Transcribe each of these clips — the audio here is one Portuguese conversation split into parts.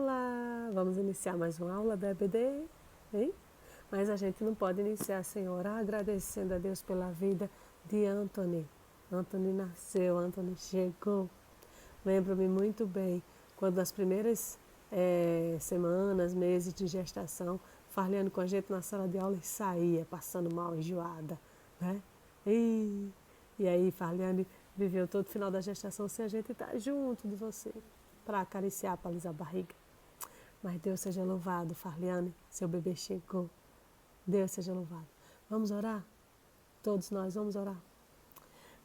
Olá, vamos iniciar mais uma aula da EBD, hein? Mas a gente não pode iniciar sem orar, agradecendo a Deus pela vida de Anthony. Anthony nasceu, Anthony chegou. Lembro-me muito bem, quando nas primeiras semanas, meses de gestação, Farliane com a gente na sala de aula e saía, passando mal, enjoada, né? E aí Farliane viveu todo o final da gestação sem a gente estar junto de você, para acariciar, para alisar a barriga. Mas Deus seja louvado, Farliane, seu bebê chegou. Deus seja louvado. Vamos orar? Todos nós vamos orar.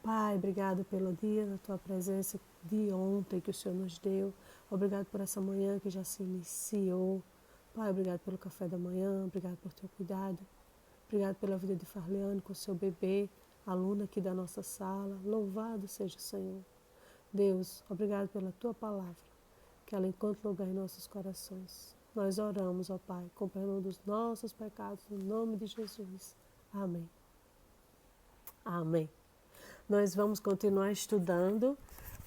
Pai, obrigado pelo dia da tua presença de ontem que o Senhor nos deu. Obrigado por essa manhã que já se iniciou. Pai, obrigado pelo café da manhã, obrigado por teu cuidado. Obrigado pela vida de Farliane com o seu bebê, aluna aqui da nossa sala. Louvado seja o Senhor. Deus, obrigado pela tua palavra, que ela encontre lugar em nossos corações. Nós oramos, ó Pai, com perdão dos nossos pecados, no nome de Jesus. Amém. Amém. Nós vamos continuar estudando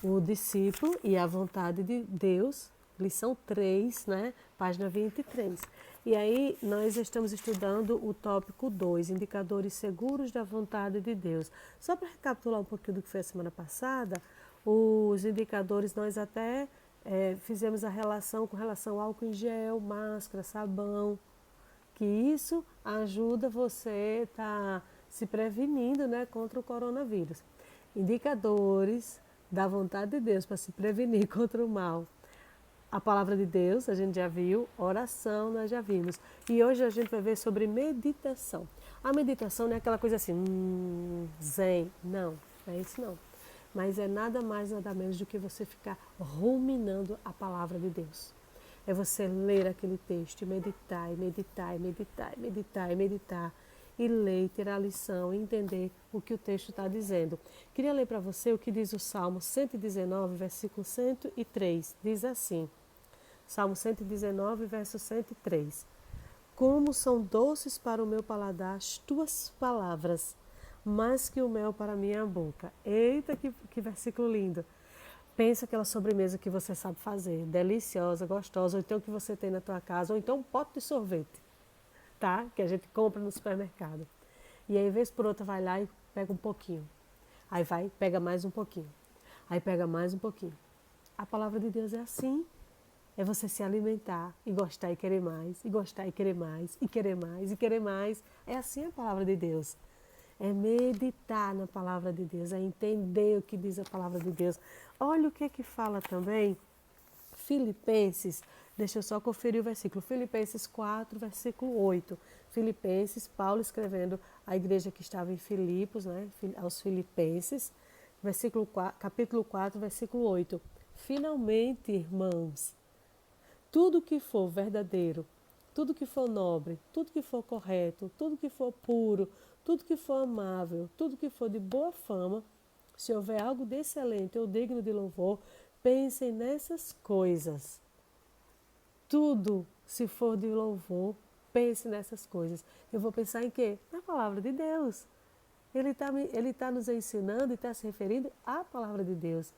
o discípulo e a vontade de Deus, lição 3, né? Página 23. E aí nós estamos estudando o tópico 2, indicadores seguros da vontade de Deus. Só para recapitular um pouquinho do que foi a semana passada, os indicadores nós até fizemos a relação com relação ao álcool em gel, máscara, sabão, que isso ajuda você a estar se prevenindo, né, contra o coronavírus. Indicadores da vontade de Deus para se prevenir contra o mal. A palavra de Deus, a gente já viu, oração nós já vimos. E hoje a gente vai ver sobre meditação. A meditação não é aquela coisa assim, zen, não é isso não. Mas é nada mais, nada menos do que você ficar ruminando a palavra de Deus. É você ler aquele texto e meditar, e meditar, e meditar, e meditar, e meditar. E ler, e ter a lição, e entender o que o texto está dizendo. Queria ler para você o que diz o Salmo 119, versículo 103. Diz assim, Salmo 119, verso 103. Como são doces para o meu paladar as tuas palavras, mais que o mel para a minha boca. Eita, que versículo lindo. Pensa aquela sobremesa que você sabe fazer, deliciosa, gostosa, ou então que você tem na tua casa, ou então um pote de sorvete, tá? Que a gente compra no supermercado. E aí, vez por outra, vai lá e pega um pouquinho. Aí vai, pega mais um pouquinho. Aí pega mais um pouquinho. A palavra de Deus é assim. É você se alimentar e gostar e querer mais, e gostar e querer mais, e querer mais, e querer mais. É assim a palavra de Deus. É meditar na palavra de Deus, é entender o que diz a palavra de Deus. Olha o que é que fala também Filipenses, deixa eu só conferir o versículo, Filipenses 4, versículo 8. Filipenses, Paulo escrevendo à igreja que estava em Filipos, né, aos Filipenses, capítulo 4, versículo 8. Finalmente, irmãos, tudo que for verdadeiro, tudo que for nobre, tudo que for correto, tudo que for puro, tudo que for amável, tudo que for de boa fama, se houver algo de excelente ou digno de louvor, pensem nessas coisas. Tudo, se for de louvor, pense nessas coisas. Eu vou pensar em quê? Na palavra de Deus. Ele tá nos ensinando e está se referindo à palavra de Deus.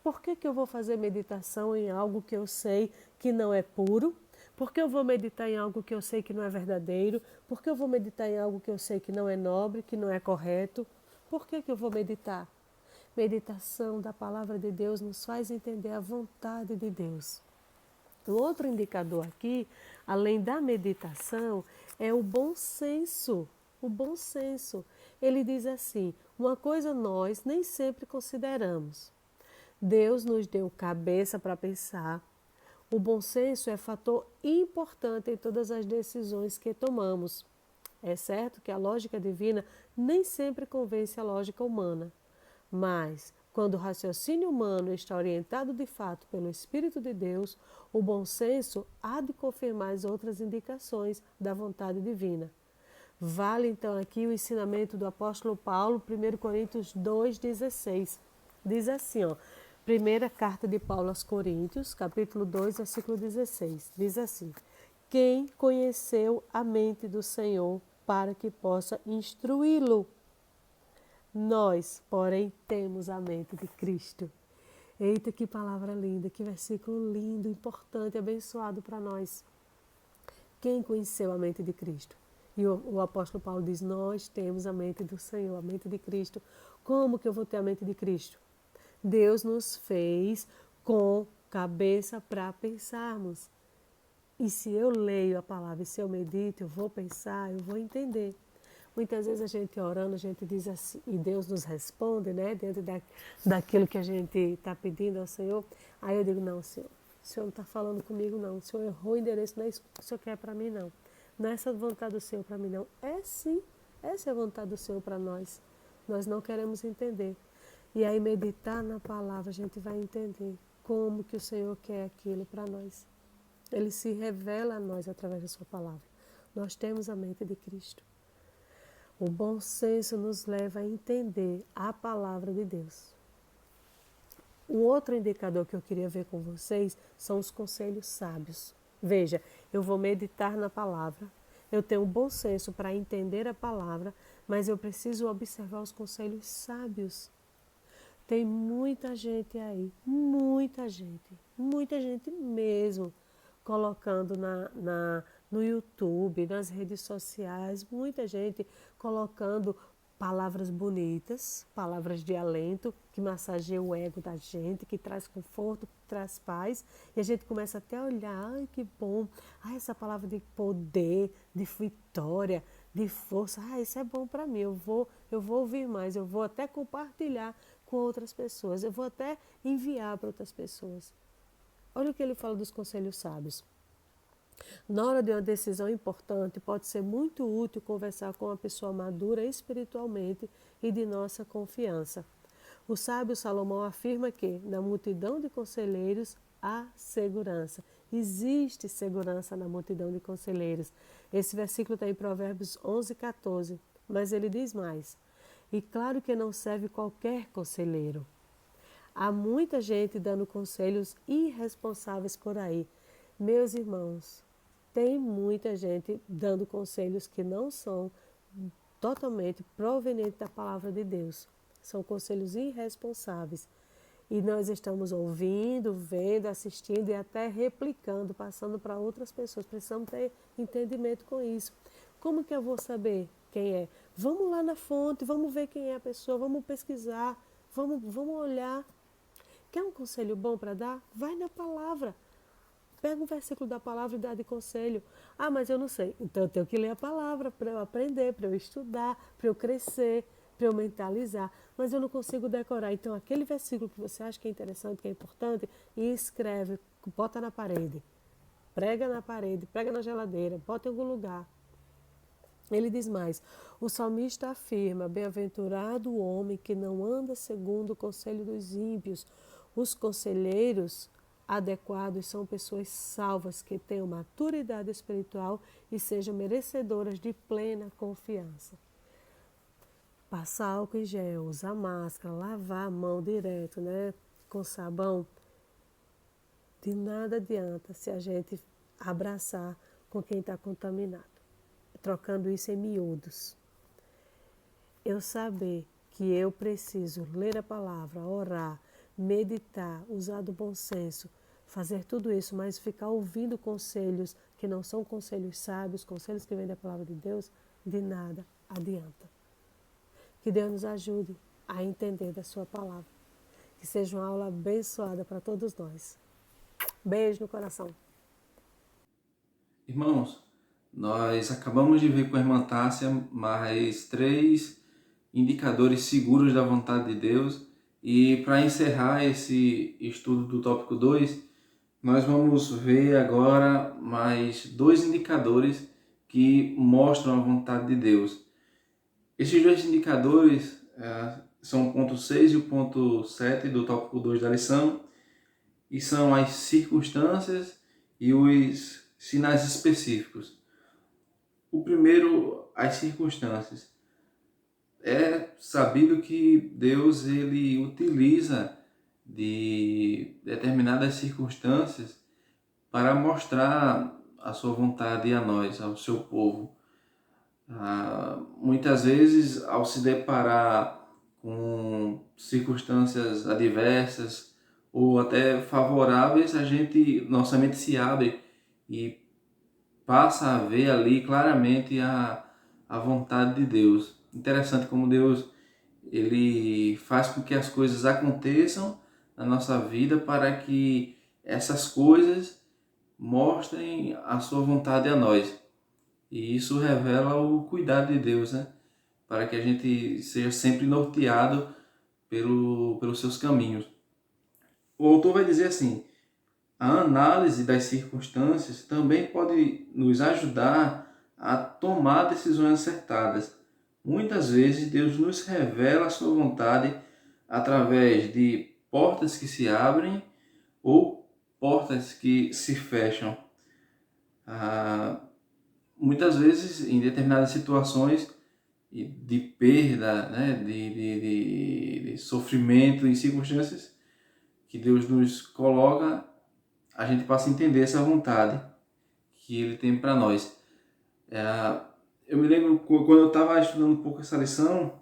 Por que eu vou fazer meditação em algo que eu sei que não é puro? Por que eu vou meditar em algo que eu sei que não é verdadeiro? Por que eu vou meditar em algo que eu sei que não é nobre, que não é correto? Por que eu vou meditar? Meditação da palavra de Deus nos faz entender a vontade de Deus. O outro indicador aqui, além da meditação, é o bom senso. O bom senso. Ele diz assim, uma coisa nós nem sempre consideramos. Deus nos deu cabeça para pensar. O bom senso é fator importante em todas as decisões que tomamos. É certo que a lógica divina nem sempre convence a lógica humana, mas quando o raciocínio humano está orientado de fato pelo Espírito de Deus, o bom senso há de confirmar as outras indicações da vontade divina. Vale então aqui o ensinamento do apóstolo Paulo, 1 Coríntios 2,16. Diz assim, ó, primeira carta de Paulo aos Coríntios, capítulo 2, versículo 16. Diz assim, quem conheceu a mente do Senhor para que possa instruí-lo? Nós, porém, temos a mente de Cristo. Eita, que palavra linda, que versículo lindo, importante, abençoado para nós. Quem conheceu a mente de Cristo? E o apóstolo Paulo diz, nós temos a mente do Senhor, a mente de Cristo. Como que eu vou ter a mente de Cristo? Deus nos fez com cabeça para pensarmos. E se eu leio a palavra, e se eu medito, eu vou pensar, eu vou entender. Muitas vezes a gente orando, a gente diz assim, e Deus nos responde, né? Dentro daquilo que a gente está pedindo ao Senhor. Aí eu digo, não, Senhor, o Senhor não está falando comigo, não. O Senhor errou o endereço, não é isso que o Senhor quer para mim, não. Não é essa a vontade do Senhor para mim, não. É sim, essa é a vontade do Senhor para nós. Nós não queremos entender. E aí meditar na palavra, a gente vai entender como que o Senhor quer aquilo para nós. Ele se revela a nós através da sua palavra. Nós temos a mente de Cristo. O bom senso nos leva a entender a palavra de Deus. Um outro indicador que eu queria ver com vocês são os conselhos sábios. Veja, eu vou meditar na palavra, eu tenho um bom senso para entender a palavra, mas eu preciso observar os conselhos sábios. Tem muita gente aí, muita gente mesmo, colocando no YouTube, nas redes sociais, muita gente colocando palavras bonitas, palavras de alento, que massageiam o ego da gente, que traz conforto, que traz paz, e a gente começa até a olhar, ai que bom, ai essa palavra de poder, de vitória, de força, ah, isso é bom para mim, eu vou ouvir mais, eu vou até compartilhar com outras pessoas, eu vou até enviar para outras pessoas. Olha o que ele fala dos conselhos sábios. Na hora de uma decisão importante, pode ser muito útil conversar com uma pessoa madura espiritualmente e de nossa confiança. O sábio Salomão afirma que, na multidão de conselheiros, há segurança. Existe segurança na multidão de conselheiros. Esse versículo está em Provérbios 11, 14. Mas ele diz mais. E claro que não serve qualquer conselheiro. Há muita gente dando conselhos irresponsáveis por aí. Meus irmãos, tem muita gente dando conselhos que não são totalmente provenientes da palavra de Deus. São conselhos irresponsáveis. E nós estamos ouvindo, vendo, assistindo e até replicando, passando para outras pessoas. Precisamos ter entendimento com isso. Como que eu vou saber quem é? Vamos lá na fonte, vamos ver quem é a pessoa, vamos pesquisar, vamos olhar. Quer um conselho bom para dar? Vai na palavra. Pega um versículo da palavra e dá de conselho. Ah, mas eu não sei. Então eu tenho que ler a palavra para eu aprender, para eu estudar, para eu crescer, para eu mentalizar. Mas eu não consigo decorar. Então aquele versículo que você acha que é interessante, que é importante, e escreve, bota na parede. Prega na parede, prega na geladeira, bota em algum lugar. Ele diz mais, o salmista afirma, bem-aventurado o homem que não anda segundo o conselho dos ímpios. Os conselheiros adequados são pessoas salvas que tenham maturidade espiritual e sejam merecedoras de plena confiança. Passar álcool em gel, usar máscara, lavar a mão direto, né, com sabão, de nada adianta se a gente abraçar com quem está contaminado, trocando isso em miúdos. Eu saber que eu preciso ler a palavra, orar, meditar, usar do bom senso, fazer tudo isso, mas ficar ouvindo conselhos que não são conselhos sábios, conselhos que vêm da palavra de Deus, de nada adianta. Que Deus nos ajude a entender da sua palavra. Que seja uma aula abençoada para todos nós. Beijo no coração. Irmãos, nós acabamos de ver com a irmã Tássia mais 3 indicadores seguros da vontade de Deus. E para encerrar esse estudo do tópico 2, nós vamos ver agora mais 2 indicadores que mostram a vontade de Deus. Esses 2 indicadores são o ponto 6 e o ponto 7 do tópico 2 da lição, e são as circunstâncias e os sinais específicos. O primeiro, as circunstâncias. É sabido que Deus ele utiliza de determinadas circunstâncias para mostrar a sua vontade a nós, ao seu povo. Muitas vezes, ao se deparar com circunstâncias adversas ou até favoráveis, nossa mente se abre e passa a ver ali claramente a vontade de Deus. Interessante como Deus ele faz com que as coisas aconteçam na nossa vida para que essas coisas mostrem a sua vontade a nós. E isso revela o cuidado de Deus, né? Para que a gente seja sempre norteado pelos seus caminhos. O autor vai dizer assim: a análise das circunstâncias também pode nos ajudar a tomar decisões acertadas. Muitas vezes Deus nos revela a sua vontade através de portas que se abrem ou portas que se fecham. Muitas vezes, em determinadas situações de perda, né, de sofrimento, em circunstâncias que Deus nos coloca, a gente passa a entender essa vontade que Ele tem para nós. Eu me lembro, quando eu estava estudando um pouco essa lição,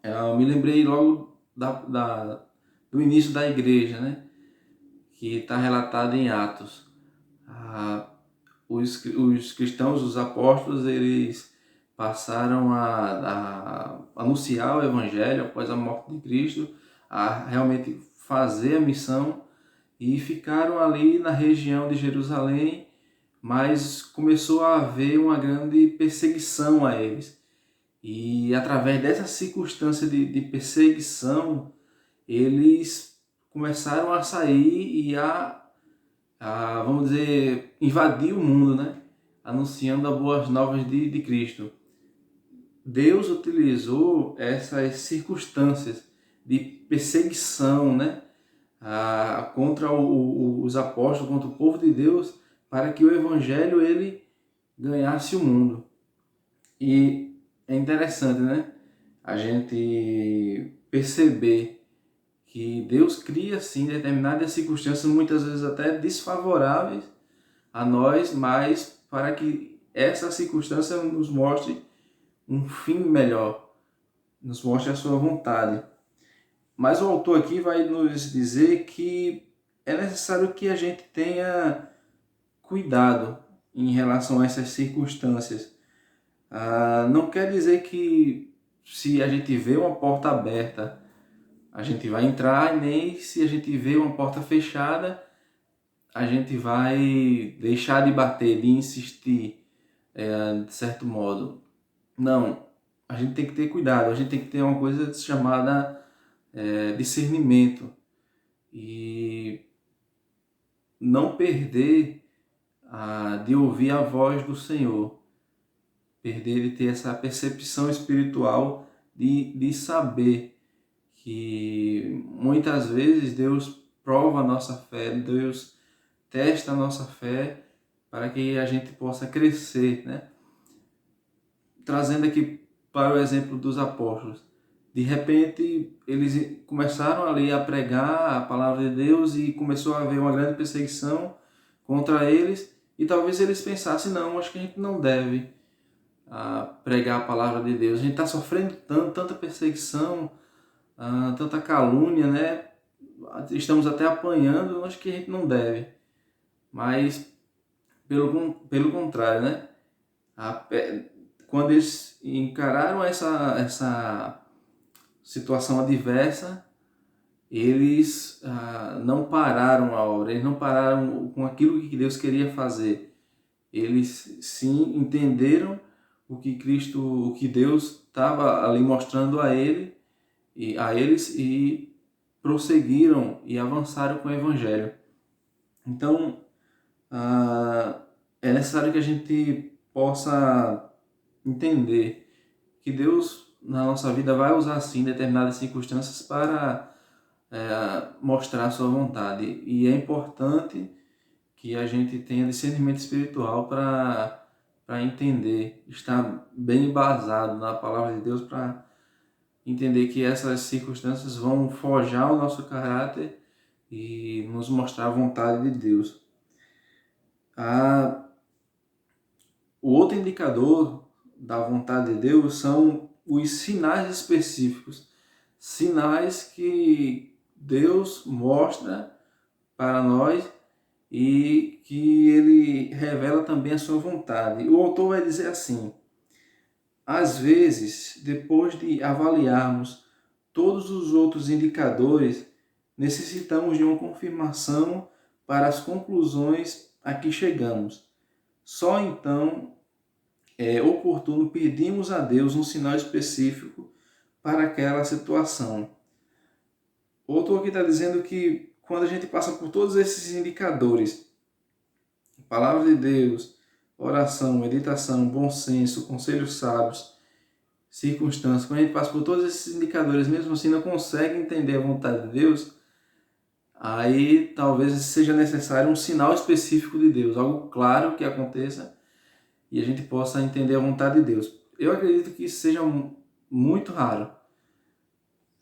eu me lembrei logo do início da igreja, né? Que está relatado em Atos. Os cristãos, os apóstolos, eles passaram a anunciar o evangelho após a morte de Cristo, a realmente fazer a missão, e ficaram ali na região de Jerusalém, mas começou a haver uma grande perseguição a eles. E através dessa circunstância de perseguição, eles começaram a sair e vamos dizer, invadir o mundo, né? Anunciando as boas novas de Cristo. Deus utilizou essas circunstâncias de perseguição, né? Contra os apóstolos, contra o povo de Deus, para que o evangelho ele ganhasse o mundo. E é interessante, né? A gente perceber que Deus cria sim determinadas circunstâncias, muitas vezes até desfavoráveis a nós, mas para que essa circunstância nos mostre um fim melhor, nos mostre a sua vontade. Mas o autor aqui vai nos dizer que é necessário que a gente tenha cuidado em relação a essas circunstâncias. Não quer dizer que se a gente vê uma porta aberta, a gente vai entrar, nem se a gente vê uma porta fechada, a gente vai deixar de bater, de insistir, de certo modo. Não, a gente tem que ter cuidado, a gente tem que ter uma coisa chamada discernimento e não perder de ouvir a voz do Senhor, perder de ter essa percepção espiritual de saber que muitas vezes Deus prova a nossa fé, Deus testa a nossa fé para que a gente possa crescer, né? Trazendo aqui para o exemplo dos apóstolos. De repente, eles começaram ali a pregar a palavra de Deus e começou a haver uma grande perseguição contra eles. E talvez eles pensassem, não, acho que a gente não deve pregar a palavra de Deus. A gente está sofrendo tanta perseguição, tanta calúnia, né? Estamos até apanhando, acho que a gente não deve. Mas, pelo contrário, né? Quando eles encararam essa situação adversa, eles não pararam a obra, eles não pararam com aquilo que Deus queria fazer. Eles sim entenderam o que Deus estava ali mostrando a eles e prosseguiram e avançaram com o Evangelho. Então, é necessário que a gente possa entender que Deus na nossa vida vai usar sim determinadas circunstâncias para mostrar a sua vontade, e é importante que a gente tenha discernimento espiritual para entender, estar bem embasado na palavra de Deus para entender que essas circunstâncias vão forjar o nosso caráter e nos mostrar a vontade de Deus. O outro indicador da vontade de Deus são os sinais específicos, sinais que Deus mostra para nós e que ele revela também a sua vontade. O autor vai dizer assim: às vezes, depois de avaliarmos todos os outros indicadores, necessitamos de uma confirmação para as conclusões a que chegamos. Só então é oportuno pedirmos a Deus um sinal específico para aquela situação. O autor aqui está dizendo que quando a gente passa por todos esses indicadores, palavra de Deus, oração, meditação, bom senso, conselhos sábios, circunstâncias, quando a gente passa por todos esses indicadores, mesmo assim não consegue entender a vontade de Deus, aí talvez seja necessário um sinal específico de Deus, algo claro que aconteça e a gente possa entender a vontade de Deus. Eu acredito que isso seja muito raro.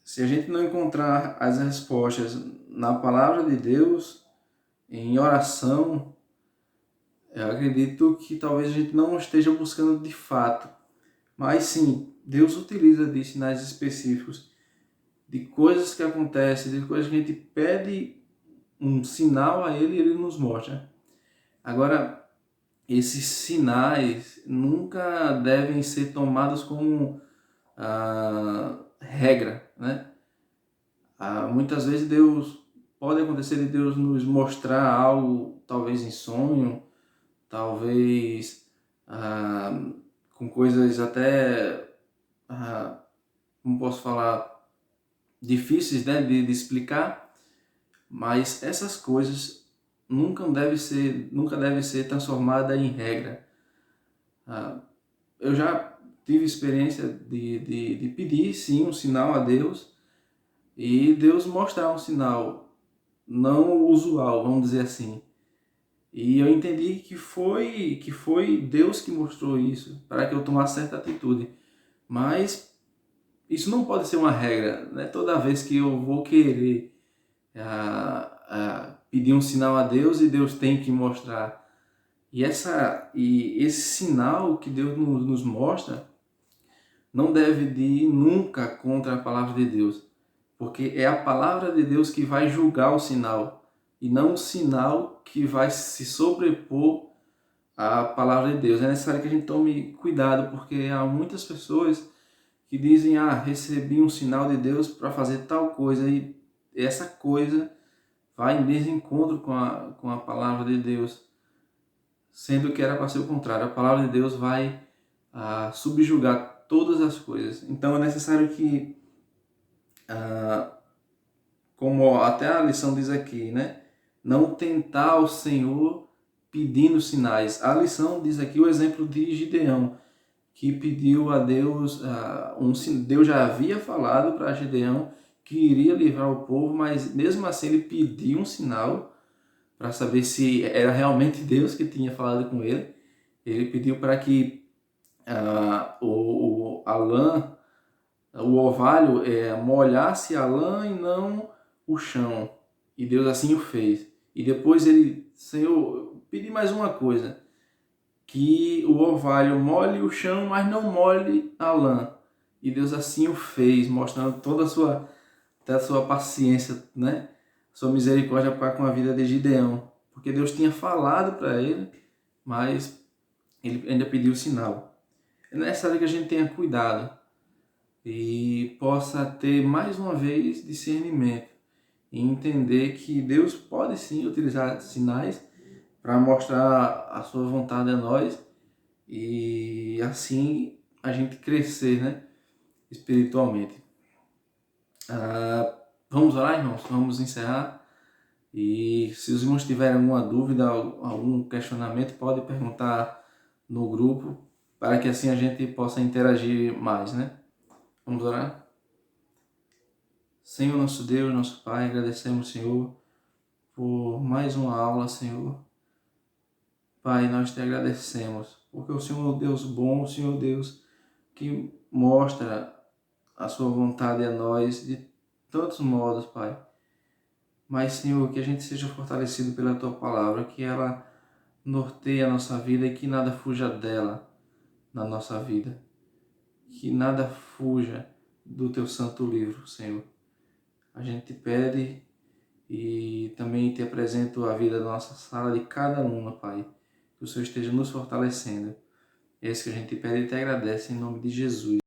Se a gente não encontrar as respostas na palavra de Deus, em oração, eu acredito que talvez a gente não esteja buscando de fato. Mas sim, Deus utiliza de sinais específicos, de coisas que acontecem, de coisas que a gente pede um sinal a Ele e Ele nos mostra. Agora, esses sinais nunca devem ser tomados como regra, né? Muitas vezes pode acontecer de Deus nos mostrar algo, talvez em sonho, talvez com coisas até, como posso falar, difíceis, né, de explicar, mas essas coisas nunca devem ser transformadas em regra. Eu já tive experiência de pedir, sim, um sinal a Deus e Deus mostrar um sinal não usual, vamos dizer assim. E eu entendi que foi Deus que mostrou isso, para que eu tomasse certa atitude. Mas isso não pode ser uma regra, né? Toda vez que eu vou querer pedir um sinal a Deus e Deus tem que mostrar. E esse sinal que Deus nos mostra não deve ir nunca contra a palavra de Deus, porque é a palavra de Deus que vai julgar o sinal e não o sinal que vai se sobrepor à palavra de Deus. É necessário que a gente tome cuidado, porque há muitas pessoas que dizem: recebi um sinal de Deus para fazer tal coisa, e essa coisa vai em desencontro com a palavra de Deus, sendo que era para ser o contrário. A palavra de Deus vai subjugar todas as coisas. Então é necessário que, como até a lição diz aqui, né, não tentar o Senhor pedindo sinais. A lição diz aqui o exemplo de Gideão, que pediu a Deus, Deus já havia falado para Gideão que iria livrar o povo, mas mesmo assim ele pediu um sinal para saber se era realmente Deus que tinha falado com ele. Ele pediu para que a lã, o orvalho, molhasse a lã e não o chão. E Deus assim o fez. E depois ele: Senhor, pedi mais uma coisa, que o orvalho molhe o chão, mas não molhe a lã. E Deus assim o fez, mostrando toda a sua paciência, né? Sua misericórdia para com a vida de Gideão. Porque Deus tinha falado para ele, mas ele ainda pediu sinal. É necessário que a gente tenha cuidado e possa ter mais uma vez discernimento e entender que Deus pode sim utilizar sinais para mostrar a sua vontade a nós e assim a gente crescer, né, espiritualmente. Vamos orar, irmãos? Vamos encerrar. E se os irmãos tiverem alguma dúvida, algum questionamento, pode perguntar no grupo, para que assim a gente possa interagir mais, né? Vamos orar? Senhor, nosso Deus, nosso Pai, agradecemos, Senhor, por mais uma aula, Senhor. Pai, nós te agradecemos, porque o Senhor é um Deus bom, o Senhor é um Deus que mostra a sua vontade a nós de tantos modos, Pai. Mas, Senhor, que a gente seja fortalecido pela Tua Palavra, que ela norteie a nossa vida e que nada fuja dela na nossa vida. Que nada fuja do Teu santo livro, Senhor. a gente te pede e também te apresento a vida da nossa sala, de cada aluna, Pai. Que o Senhor esteja nos fortalecendo. É isso que a gente pede e te agradece em nome de Jesus.